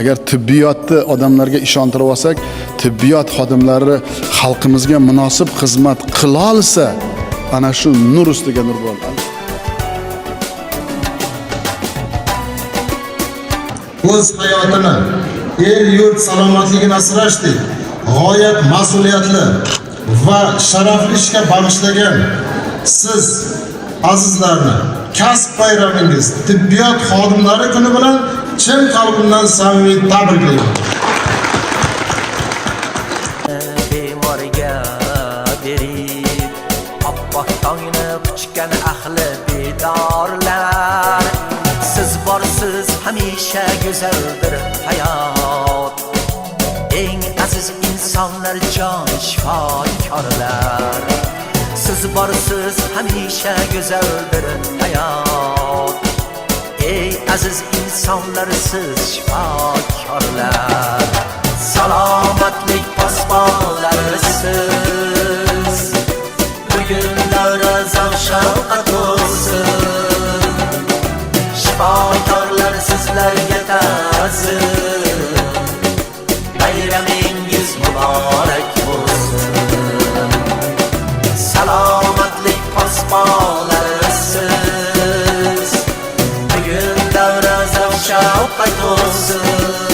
Agar tibbiyotni odamlarga ishontirib olsak, tibbiyot xodimlari xalqimizga munosib xizmat qila olsa, ana shu nur ustiga nur bo'ladi. O'z hayotini, el yurt salomatligini asrashdek g'oyat mas'uliyatli va sharafli ishga bag'ishlagan siz azizlarni kasb bayramingiz, tibbiyot xodimlari kuni bilan chin qalbimdan samimiy tabriklayman. Bemorga berib oppoq tongni quchgan ahli bedorlar, siz borsiz hamisha go'zaldir hayot. Eng aziz insonlar jon shifokorlar, siz borsiz hamisha go'zaldir hayot. Ey aziz insonlar, siz shifokorlar, salomatlik posbonlarisiz. Bugun davra zavq-shavqat bo'lsin, shifokorlar sizlarga ta'zim. Bayramingiz muborak bo'lsin, salomatlik posbonlarisiz. Bugun davra zavq-shavqat bo'lsin.